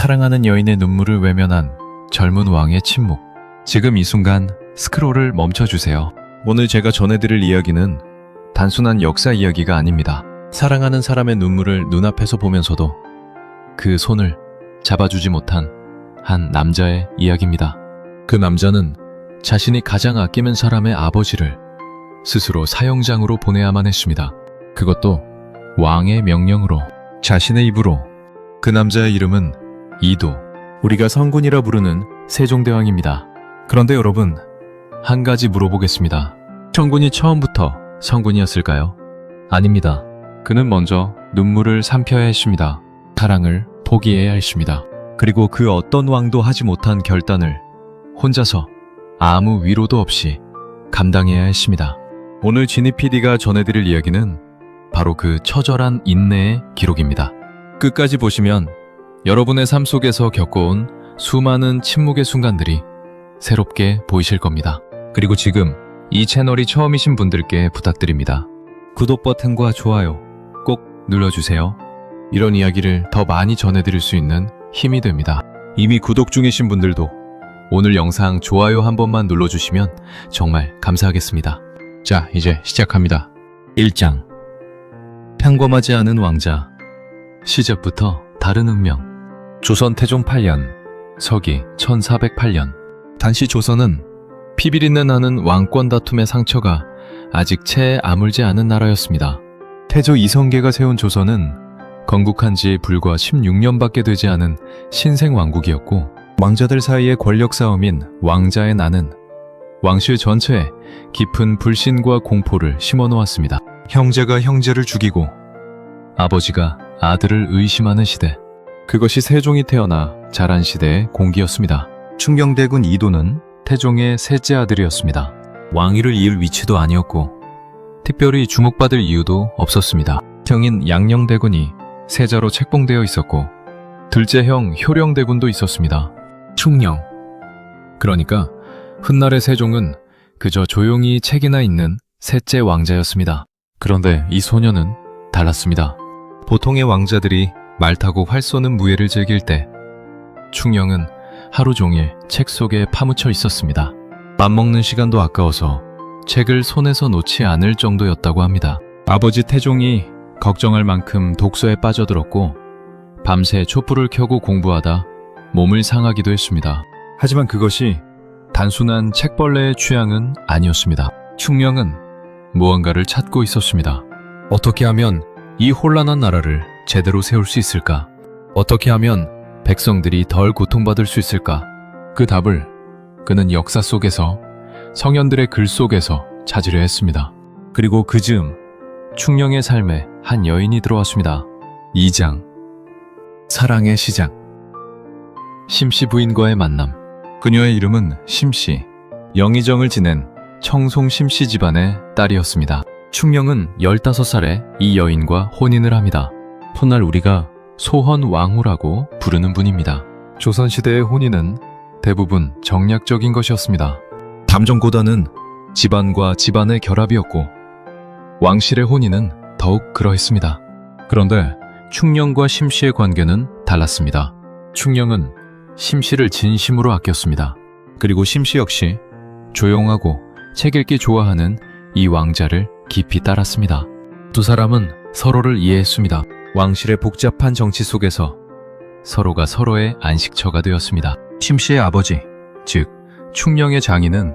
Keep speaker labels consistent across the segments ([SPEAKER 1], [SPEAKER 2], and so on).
[SPEAKER 1] 사랑하는 여인의 눈물을 외면한 젊은 왕의 침묵. 지금 이 순간 스크롤을 멈춰주세요. 오늘 제가 전해드릴 이야기는 단순한 역사 이야기가 아닙니다. 사랑하는 사람의 눈물을 눈앞에서 보면서도 그 손을 잡아주지 못한 한 남자의 이야기입니다. 그 남자는 자신이 가장 아끼는 사람의 아버지를 스스로 사형장으로 보내야만 했습니다. 그것도 왕의 명령으로, 자신의 입으로. 그 남자의 이름은 이도, 우리가 성군이라 부르는 세종대왕입니다. 그런데 여러분, 한 가지 물어보겠습니다. 성군이 처음부터 성군이었을까요? 아닙니다. 그는 먼저 눈물을 삼켜야 했습니다. 사랑을 포기해야 했습니다. 그리고 그 어떤 왕도 하지 못한 결단을 혼자서 아무 위로도 없이 감당해야 했습니다. 오늘 지니 PD가 전해드릴 이야기는 바로 그 처절한 인내의 기록입니다. 끝까지 보시면 여러분의 삶 속에서 겪어온 수많은 침묵의 순간들이 새롭게 보이실 겁니다. 그리고 지금 이 채널이 처음이신 분들께 부탁드립니다. 구독 버튼과 좋아요 꼭 눌러주세요. 이런 이야기를 더 많이 전해드릴 수 있는 힘이 됩니다. 이미 구독 중이신 분들도 오늘 영상 좋아요 한 번만 눌러주시면 정말 감사하겠습니다. 자, 이제 시작합니다. 1장. 평범하지 않은 왕자. 시작부터 다른 운명. 조선 태종 8년, 서기 1408년. 당시 조선은 피비린내 나는 왕권 다툼의 상처가 아직 채 아물지 않은 나라였습니다. 태조 이성계가 세운 조선은 건국한 지 불과 16년밖에 되지 않은 신생왕국이었고, 왕자들 사이의 권력 싸움인 왕자의 난은 왕실 전체에 깊은 불신과 공포를 심어놓았습니다. 형제가 형제를 죽이고 아버지가 아들을 의심하는 시대. 그것이 세종이 태어나 자란 시대의 공기였습니다. 충녕대군 이도는 태종의 셋째 아들이었습니다. 왕위를 이을 위치도 아니었고 특별히 주목받을 이유도 없었습니다. 형인 양녕대군이 세자로 책봉되어 있었고 둘째 형 효령대군도 있었습니다. 충녕. 그러니까 훗날의 세종은 그저 조용히 책이나 읽는 셋째 왕자였습니다. 그런데 이 소녀는 달랐습니다. 보통의 왕자들이 말 타고 활 쏘는 무예를 즐길 때 충녕은 하루 종일 책 속에 파묻혀 있었습니다. 맘먹는 시간도 아까워서 책을 손에서 놓지 않을 정도였다고 합니다. 아버지 태종이 걱정할 만큼 독서에 빠져들었고 밤새 촛불을 켜고 공부하다 몸을 상하기도 했습니다. 하지만 그것이 단순한 책벌레의 취향은 아니었습니다. 충녕은 무언가를 찾고 있었습니다. 어떻게 하면 이 혼란한 나라를 제대로 세울 수 있을까? 어떻게 하면 백성들이 덜 고통받을 수 있을까? 그 답을 그는 역사 속에서, 성현들의 글 속에서 찾으려 했습니다. 그리고 그 즈음 충녕의 삶에 한 여인이 들어왔습니다. 2장. 사랑의 시작. 심씨 부인과의 만남. 그녀의 이름은 심씨. 영의정을 지낸 청송 심씨 집안의 딸이었습니다. 충녕은 15살에 이 여인과 혼인을 합니다. 훗날 우리가 소헌왕후라고 부르는 분입니다. 조선시대의 혼인은 대부분 정략적인 것이었습니다. 담정보다는 집안과 집안의 결합이었고 왕실의 혼인은 더욱 그러했습니다. 그런데 충녕과 심씨의 관계는 달랐습니다. 충녕은 심씨를 진심으로 아꼈습니다. 그리고 심씨 역시 조용하고 책 읽기 좋아하는 이 왕자를 깊이 따랐습니다. 두 사람은 서로를 이해했습니다. 왕실의 복잡한 정치 속에서 서로가 서로의 안식처가 되었습니다. 심씨의 아버지, 즉 충녕의 장인은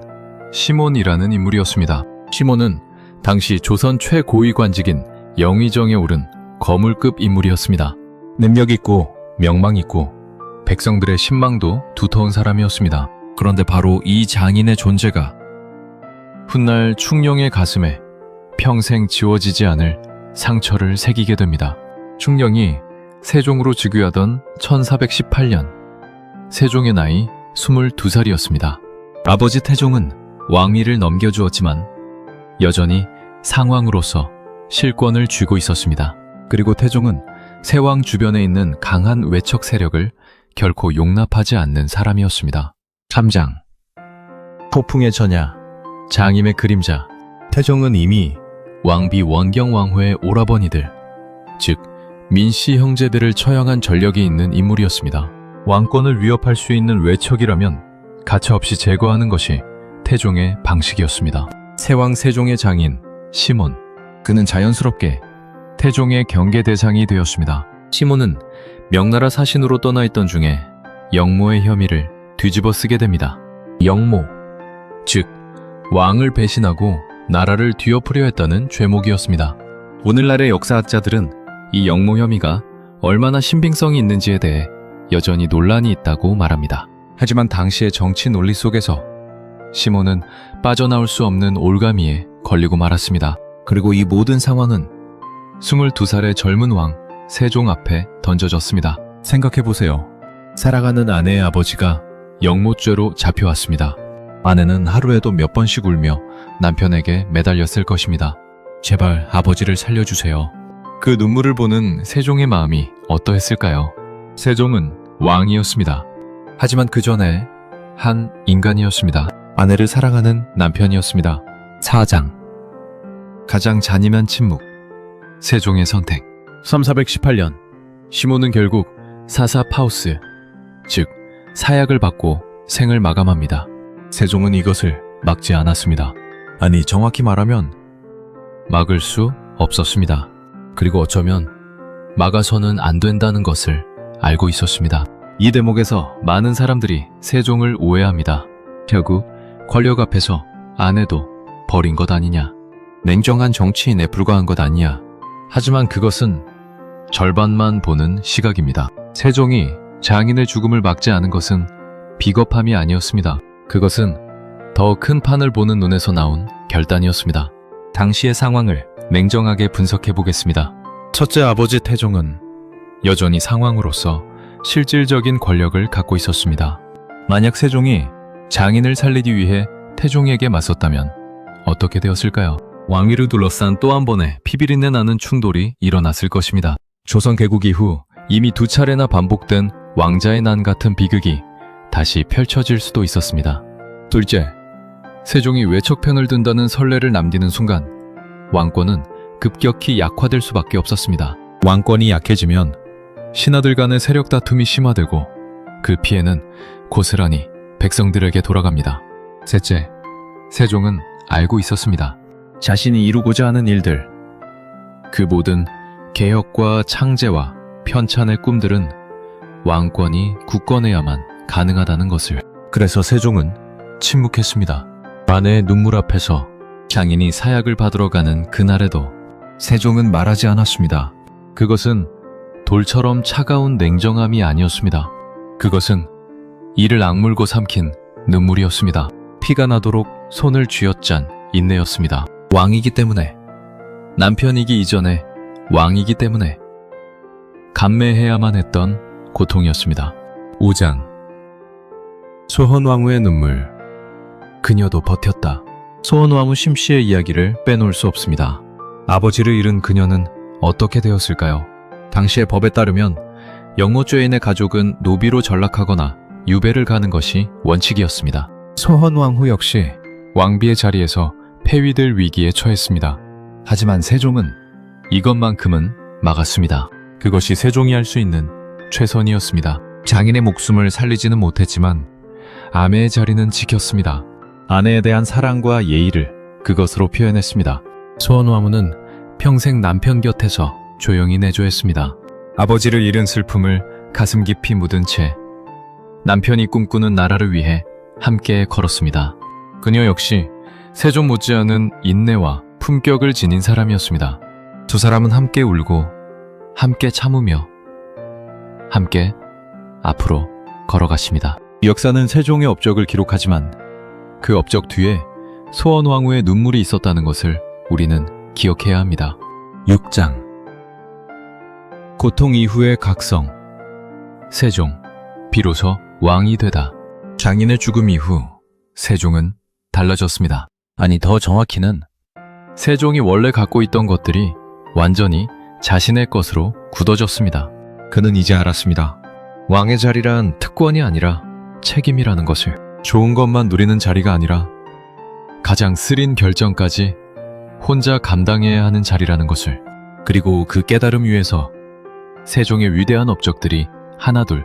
[SPEAKER 1] 시몬이라는 인물이었습니다. 시몬은 당시 조선 최고위 관직인 영의정에 오른 거물급 인물이었습니다. 능력 있고 명망 있고 백성들의 신망도 두터운 사람이었습니다. 그런데 바로 이 장인의 존재가 훗날 충녕의 가슴에 평생 지워지지 않을 상처를 새기게 됩니다. 충녕이 세종으로 즉위하던 1418년, 세종의 나이 22살이었습니다. 아버지 태종은 왕위를 넘겨주었지만 여전히 상왕으로서 실권을 쥐고 있었습니다. 그리고 태종은 세왕 주변에 있는 강한 외척 세력을 결코 용납하지 않는 사람이었습니다. 3장. 폭풍의 전야, 장임의 그림자. 태종은 이미 왕비 원경왕후의 오라버니들, 즉 민씨 형제들을 처형한 전력이 있는 인물이었습니다. 왕권을 위협할 수 있는 외척이라면 가차없이 제거하는 것이 태종의 방식이었습니다. 세왕 세종의 장인 시몬, 그는 자연스럽게 태종의 경계 대상이 되었습니다. 시몬은 명나라 사신으로 떠나 있던 중에 영모의 혐의를 뒤집어 쓰게 됩니다. 영모, 즉 왕을 배신하고 나라를 뒤엎으려 했다는 죄목이었습니다. 오늘날의 역사학자들은 이 영모 혐의가 얼마나 신빙성이 있는지에 대해 여전히 논란이 있다고 말합니다. 하지만 당시의 정치 논리 속에서 시몬은 빠져나올 수 없는 올가미에 걸리고 말았습니다. 그리고 이 모든 상황은 22살의 젊은 왕 세종 앞에 던져졌습니다. 생각해보세요. 살아가는 아내의 아버지가 영모죄로 잡혀왔습니다. 아내는 하루에도 몇 번씩 울며 남편에게 매달렸을 것입니다. 제발 아버지를 살려주세요. 그 눈물을 보는 세종의 마음이 어떠했을까요? 세종은 왕이었습니다. 하지만 그 전에 한 인간이었습니다. 아내를 사랑하는 남편이었습니다. 사장. 가장 잔인한 침묵. 세종의 선택. 3418년 시몬은 결국 사사파우스, 즉 사약을 받고 생을 마감합니다. 세종은 이것을 막지 않았습니다. 아니, 정확히 말하면 막을 수 없었습니다. 그리고 어쩌면 막아서는 안 된다는 것을 알고 있었습니다. 이 대목에서 많은 사람들이 세종을 오해합니다. 결국 권력 앞에서 아내도 버린 것 아니냐, 냉정한 정치인에 불과한 것 아니냐. 하지만 그것은 절반만 보는 시각입니다. 세종이 장인의 죽음을 막지 않은 것은 비겁함이 아니었습니다. 그것은 더 큰 판을 보는 눈에서 나온 결단이었습니다. 당시의 상황을 냉정하게 분석해 보겠습니다. 첫째, 아버지 태종은 여전히 상황으로서 실질적인 권력을 갖고 있었습니다. 만약 세종이 장인을 살리기 위해 태종에게 맞섰다면 어떻게 되었을까요? 왕위를 둘러싼 또 한 번의 피비린내 나는 충돌이 일어났을 것입니다. 조선 개국 이후 이미 2차례나 반복된 왕자의 난 같은 비극이 다시 펼쳐질 수도 있었습니다. 둘째, 세종이 외척편을 든다는 선례를 남기는 순간 왕권은 급격히 약화될 수밖에 없었습니다. 왕권이 약해지면 신하들 간의 세력 다툼이 심화되고 그 피해는 고스란히 백성들에게 돌아갑니다. 셋째, 세종은 알고 있었습니다. 자신이 이루고자 하는 일들, 그 모든 개혁과 창제와 편찬의 꿈들은 왕권이 굳건해야만 가능하다는 것을. 그래서 세종은 침묵했습니다. 아내의 눈물 앞에서 장인이 사약을 받으러 가는 그날에도 세종은 말하지 않았습니다. 그것은 돌처럼 차가운 냉정함이 아니었습니다. 그것은 이를 악물고 삼킨 눈물이었습니다. 피가 나도록 손을 쥐어짠 인내였습니다. 왕이기 때문에, 남편이기 이전에 왕이기 때문에 감매해야만 했던 고통이었습니다. 5장. 소헌왕후의 눈물. 그녀도 버텼다. 소헌왕후 심씨의 이야기를 빼놓을 수 없습니다. 아버지를 잃은 그녀는 어떻게 되었을까요? 당시의 법에 따르면 영모죄인의 가족은 노비로 전락하거나 유배를 가는 것이 원칙이었습니다. 소헌왕후 역시 왕비의 자리에서 폐위될 위기에 처했습니다. 하지만 세종은 이것만큼은 막았습니다. 그것이 세종이 할 수 있는 최선이었습니다. 장인의 목숨을 살리지는 못했지만 아내의 자리는 지켰습니다. 아내에 대한 사랑과 예의를 그것으로 표현했습니다. 소헌왕후는 평생 남편 곁에서 조용히 내조했습니다. 아버지를 잃은 슬픔을 가슴 깊이 묻은 채 남편이 꿈꾸는 나라를 위해 함께 걸었습니다. 그녀 역시 세종 못지않은 인내와 품격을 지닌 사람이었습니다. 두 사람은 함께 울고 함께 참으며 함께 앞으로 걸어갔습니다. 역사는 세종의 업적을 기록하지만 그 업적 뒤에 소헌왕후의 눈물이 있었다는 것을 우리는 기억해야 합니다. 6장. 고통 이후의 각성. 세종, 비로소 왕이 되다. 장인의 죽음 이후 세종은 달라졌습니다. 아니, 더 정확히는 세종이 원래 갖고 있던 것들이 완전히 자신의 것으로 굳어졌습니다. 그는 이제 알았습니다. 왕의 자리란 특권이 아니라 책임이라는 것을. 좋은 것만 누리는 자리가 아니라 가장 쓰린 결정까지 혼자 감당해야 하는 자리라는 것을. 그리고 그 깨달음 위에서 세종의 위대한 업적들이 하나둘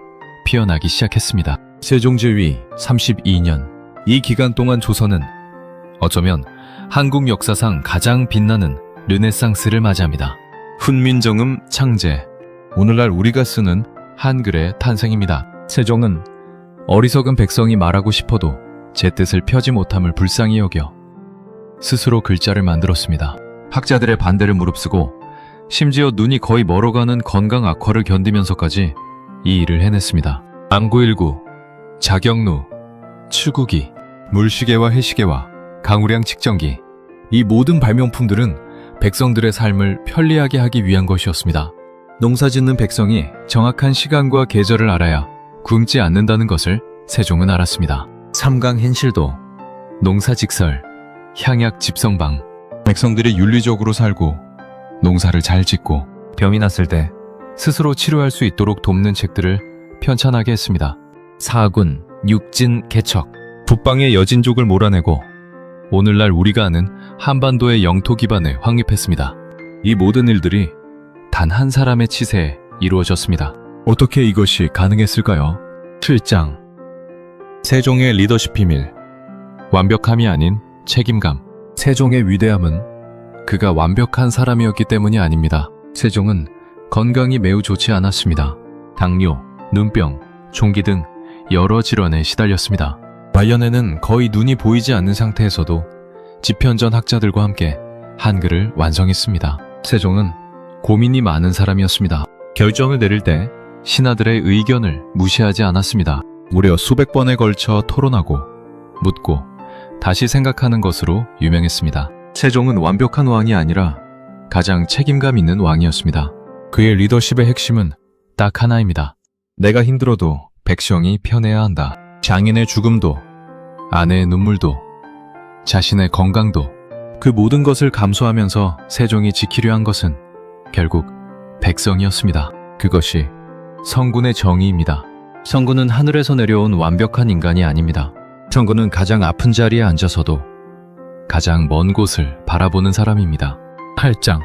[SPEAKER 1] 피어나기 시작했습니다. 세종제위 32년. 이 기간 동안 조선은 어쩌면 한국 역사상 가장 빛나는 르네상스를 맞이합니다. 훈민정음 창제, 오늘날 우리가 쓰는 한글의 탄생입니다. 세종은 어리석은 백성이 말하고 싶어도 제 뜻을 펴지 못함을 불쌍히 여겨 스스로 글자를 만들었습니다. 학자들의 반대를 무릅쓰고 심지어 눈이 거의 멀어가는 건강 악화를 견디면서까지 이 일을 해냈습니다. 안구일구, 자경루, 추구기, 물시계와 해시계와 강우량 측정기, 이 모든 발명품들은 백성들의 삶을 편리하게 하기 위한 것이었습니다. 농사짓는 백성이 정확한 시간과 계절을 알아야 굶지 않는다는 것을 세종은 알았습니다. 삼강행실도, 농사직설, 향약집성방, 백성들이 윤리적으로 살고 농사를 잘 짓고 병이 났을 때 스스로 치료할 수 있도록 돕는 책들을 편찬하게 했습니다. 사군, 육진, 개척, 북방의 여진족을 몰아내고 오늘날 우리가 아는 한반도의 영토 기반을 확립했습니다. 이 모든 일들이 단 한 사람의 치세에 이루어졌습니다. 어떻게 이것이 가능했을까요? 7장 세종의 리더십 비밀. 완벽함이 아닌 책임감. 세종의 위대함은 그가 완벽한 사람이었기 때문이 아닙니다. 세종은 건강이 매우 좋지 않았습니다. 당뇨, 눈병, 종기 등 여러 질환에 시달렸습니다. 말년에는 거의 눈이 보이지 않는 상태에서도 집현전 학자들과 함께 한글을 완성했습니다. 세종은 고민이 많은 사람이었습니다. 결정을 내릴 때 신하들의 의견을 무시하지 않았습니다. 무려 수백 번에 걸쳐 토론하고 묻고 다시 생각하는 것으로 유명했습니다. 세종은 완벽한 왕이 아니라 가장 책임감 있는 왕이었습니다. 그의 리더십의 핵심은 딱 하나입니다. 내가 힘들어도 백성이 편해야 한다. 장인의 죽음도, 아내의 눈물도, 자신의 건강도, 그 모든 것을 감수하면서 세종이 지키려 한 것은 결국 백성이었습니다. 그것이 성군의 정의입니다. 성군은 하늘에서 내려온 완벽한 인간이 아닙니다. 성군은 가장 아픈 자리에 앉아서도 가장 먼 곳을 바라보는 사람입니다. 8장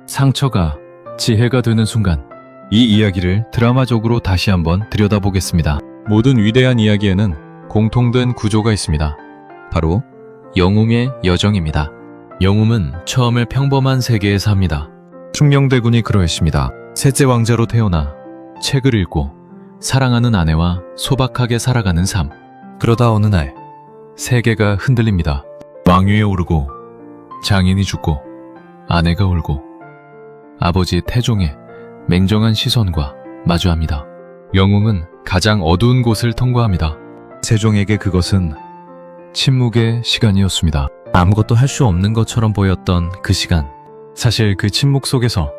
[SPEAKER 1] 상처가 지혜가 되는 순간. 이 이야기를 드라마적으로 다시 한번 들여다보겠습니다. 모든 위대한 이야기에는 공통된 구조가 있습니다. 바로 영웅의 여정입니다. 영웅은 처음에 평범한 세계에 삽니다. 충녕대군이 그러했습니다. 셋째 왕자로 태어나 책을 읽고 사랑하는 아내와 소박하게 살아가는 삶. 그러다 어느 날 세계가 흔들립니다. 왕위에 오르고 장인이 죽고 아내가 울고 아버지 태종의 맹정한 시선과 마주합니다. 영웅은 가장 어두운 곳을 통과합니다. 세종에게 그것은 침묵의 시간이었습니다. 아무것도 할 수 없는 것처럼 보였던 그 시간. 사실 그 침묵 속에서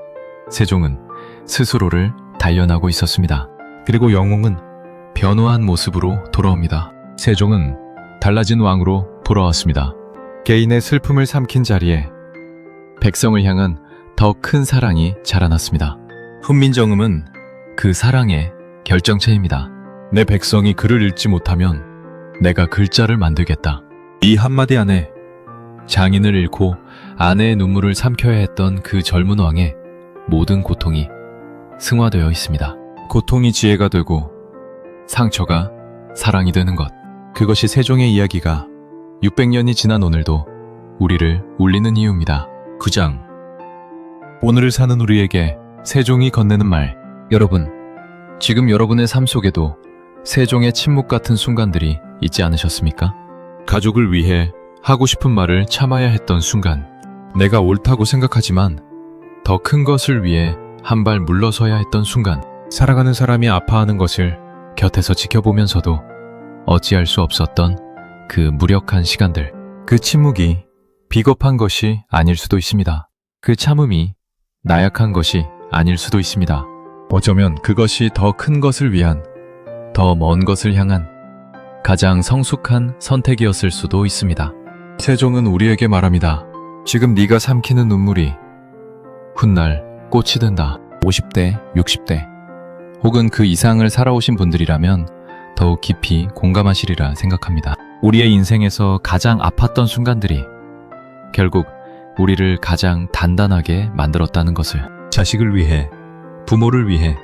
[SPEAKER 1] 세종은 스스로를 단련하고 있었습니다. 그리고 영웅은 변화한 모습으로 돌아옵니다. 세종은 달라진 왕으로 돌아왔습니다. 개인의 슬픔을 삼킨 자리에 백성을 향한 더 큰 사랑이 자라났습니다. 훈민정음은 그 사랑의 결정체입니다. 내 백성이 글을 읽지 못하면 내가 글자를 만들겠다. 이 한마디 안에 장인을 잃고 아내의 눈물을 삼켜야 했던 그 젊은 왕의 모든 고통이 승화되어 있습니다. 고통이 지혜가 되고 상처가 사랑이 되는 것. 그것이 세종의 이야기가 600년이 지난 오늘도 우리를 울리는 이유입니다. 9장 오늘을 사는 우리에게 세종이 건네는 말. 여러분, 지금 여러분의 삶 속에도 세종의 침묵 같은 순간들이 있지 않으셨습니까? 가족을 위해 하고 싶은 말을 참아야 했던 순간, 내가 옳다고 생각하지만 더 큰 것을 위해 한 발 물러서야 했던 순간, 사랑하는 사람이 아파하는 것을 곁에서 지켜보면서도 어찌할 수 없었던 그 무력한 시간들. 그 침묵이 비겁한 것이 아닐 수도 있습니다. 그 참음이 나약한 것이 아닐 수도 있습니다. 어쩌면 그것이 더 큰 것을 위한, 더 먼 것을 향한 가장 성숙한 선택이었을 수도 있습니다. 세종은 우리에게 말합니다. 지금 네가 삼키는 눈물이 훗날 꽃이 된다. 50대, 60대 혹은 그 이상을 살아오신 분들이라면 더욱 깊이 공감하시리라 생각합니다. 우리의 인생에서 가장 아팠던 순간들이 결국 우리를 가장 단단하게 만들었다는 것을. 자식을 위해, 부모를 위해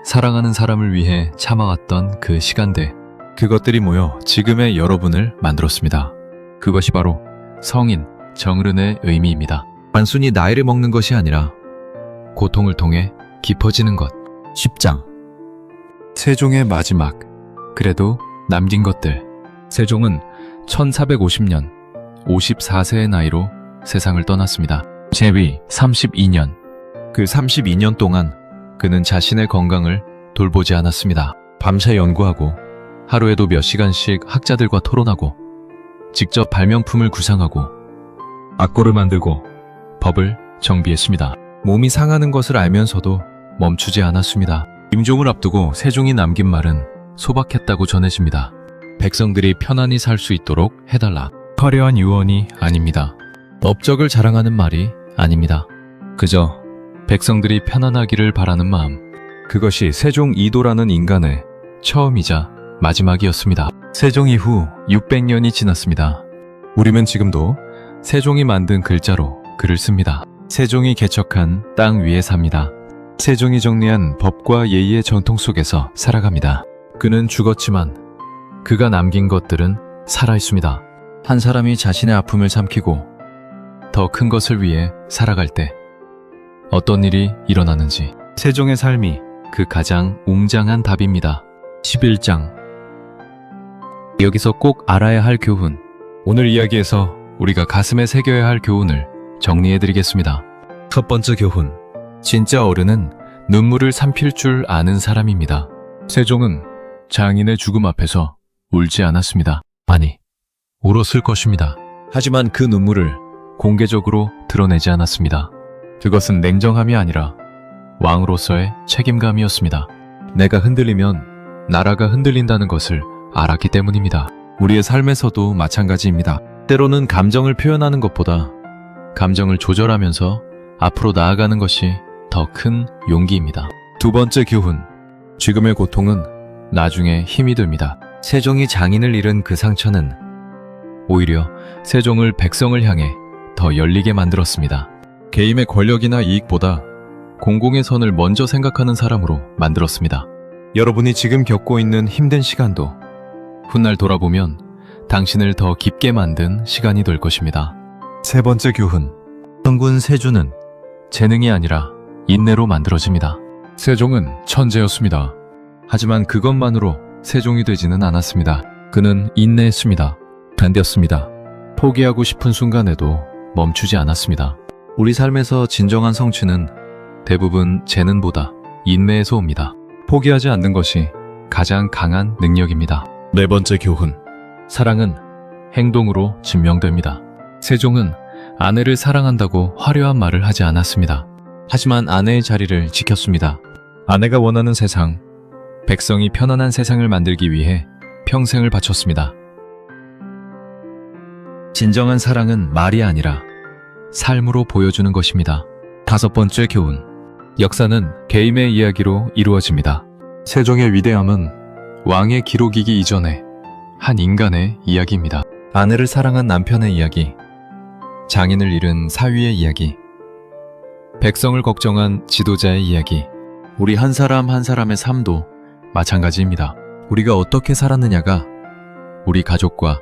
[SPEAKER 1] 사랑하는 사람을 위해 참아왔던 그 시간들, 그것들이 모여 지금의 여러분을 만들었습니다. 그것이 바로 성인 정른의 의미입니다. 단순히 나이를 먹는 것이 아니라 고통을 통해 깊어지는 것. 10장. 세종의 마지막, 그래도 남긴 것들. 세종은 1450년 54세의 나이로 세상을 떠났습니다. 재위 32년. 그 32년 동안 그는 자신의 건강을 돌보지 않았습니다. 밤새 연구하고 하루에도 몇 시간씩 학자들과 토론하고 직접 발명품을 구상하고 악보를 만들고 법을 정비했습니다. 몸이 상하는 것을 알면서도 멈추지 않았습니다. 임종을 앞두고 세종이 남긴 말은 소박했다고 전해집니다. 백성들이 편안히 살 수 있도록 해달라. 화려한 유언이 아닙니다. 업적을 자랑하는 말이 아닙니다. 그저 백성들이 편안하기를 바라는 마음. 그것이 세종 이도라는 인간의 처음이자 마지막이었습니다. 세종 이후 600년이 지났습니다. 우리는 지금도 세종이 만든 글자로 글을 씁니다. 세종이 개척한 땅 위에 삽니다. 세종이 정리한 법과 예의의 전통 속에서 살아갑니다. 그는 죽었지만 그가 남긴 것들은 살아있습니다. 한 사람이 자신의 아픔을 삼키고 더 큰 것을 위해 살아갈 때 어떤 일이 일어나는지 세종의 삶이 그 가장 웅장한 답입니다. 11장. 여기서 꼭 알아야 할 교훈. 오늘 이야기에서 우리가 가슴에 새겨야 할 교훈을 정리해드리겠습니다. 첫 번째 교훈. 진짜 어른은 눈물을 삼킬 줄 아는 사람입니다. 세종은 장인의 죽음 앞에서 울지 않았습니다. 아니, 울었을 것입니다. 하지만 그 눈물을 공개적으로 드러내지 않았습니다. 그것은 냉정함이 아니라 왕으로서의 책임감이었습니다. 내가 흔들리면 나라가 흔들린다는 것을 알았기 때문입니다. 우리의 삶에서도 마찬가지입니다. 때로는 감정을 표현하는 것보다 감정을 조절하면서 앞으로 나아가는 것이 더 큰 용기입니다. 두 번째 교훈. 지금의 고통은 나중에 힘이 됩니다. 세종이 장인을 잃은 그 상처는 오히려 세종을 백성을 향해 더 열리게 만들었습니다. 개인의 권력이나 이익보다 공공의 선을 먼저 생각하는 사람으로 만들었습니다. 여러분이 지금 겪고 있는 힘든 시간도 훗날 돌아보면 당신을 더 깊게 만든 시간이 될 것입니다. 세 번째 교훈. 성군 세주는 재능이 아니라 인내로 만들어집니다. 세종은 천재였습니다. 하지만 그것만으로 세종이 되지는 않았습니다. 그는 인내했습니다. 견뎠습니다. 포기하고 싶은 순간에도 멈추지 않았습니다. 우리 삶에서 진정한 성취는 대부분 재능보다 인내에서 옵니다. 포기하지 않는 것이 가장 강한 능력입니다. 네 번째 교훈. 사랑은 행동으로 증명됩니다. 세종은 아내를 사랑한다고 화려한 말을 하지 않았습니다. 하지만 아내의 자리를 지켰습니다. 아내가 원하는 세상, 백성이 편안한 세상을 만들기 위해 평생을 바쳤습니다. 진정한 사랑은 말이 아니라 삶으로 보여주는 것입니다. 다섯 번째 교훈. 역사는 개인의 이야기로 이루어집니다. 세종의 위대함은 왕의 기록이기 이전에 한 인간의 이야기입니다. 아내를 사랑한 남편의 이야기, 장인을 잃은 사위의 이야기, 백성을 걱정한 지도자의 이야기, 우리 한 사람 한 사람의 삶도 마찬가지입니다. 우리가 어떻게 살았느냐가 우리 가족과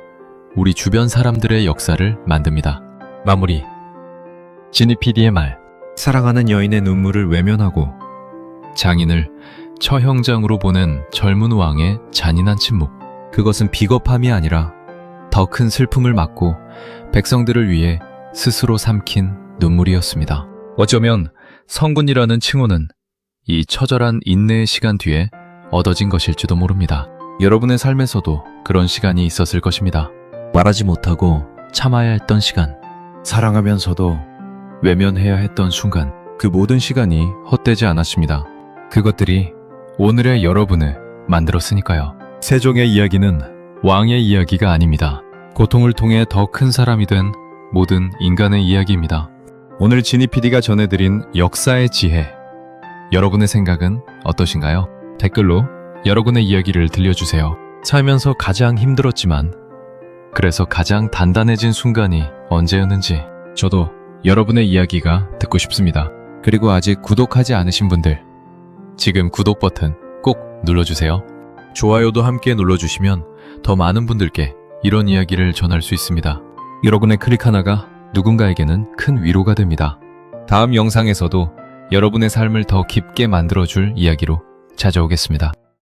[SPEAKER 1] 우리 주변 사람들의 역사를 만듭니다. 마무리. 지니 PD의 말. 사랑하는 여인의 눈물을 외면하고 장인을 처형장으로 보낸 젊은 왕의 잔인한 침묵. 그것은 비겁함이 아니라 더 큰 슬픔을 막고 백성들을 위해 스스로 삼킨 눈물이었습니다. 어쩌면 성군이라는 칭호는 이 처절한 인내의 시간 뒤에 얻어진 것일지도 모릅니다. 여러분의 삶에서도 그런 시간이 있었을 것입니다. 말하지 못하고 참아야 했던 시간, 사랑하면서도 외면해야 했던 순간, 그 모든 시간이 헛되지 않았습니다. 그것들이 오늘의 여러분을 만들었으니까요. 세종의 이야기는 왕의 이야기가 아닙니다. 고통을 통해 더 큰 사람이 된 모든 인간의 이야기입니다. 오늘 지니 PD가 전해드린 역사의 지혜, 여러분의 생각은 어떠신가요? 댓글로 여러분의 이야기를 들려주세요. 살면서 가장 힘들었지만 그래서 가장 단단해진 순간이 언제였는지 저도 여러분의 이야기가 듣고 싶습니다. 그리고 아직 구독하지 않으신 분들 지금 구독 버튼 꼭 눌러주세요. 좋아요도 함께 눌러주시면 더 많은 분들께 이런 이야기를 전할 수 있습니다. 여러분의 클릭 하나가 누군가에게는 큰 위로가 됩니다. 다음 영상에서도 여러분의 삶을 더 깊게 만들어줄 이야기로 찾아오겠습니다.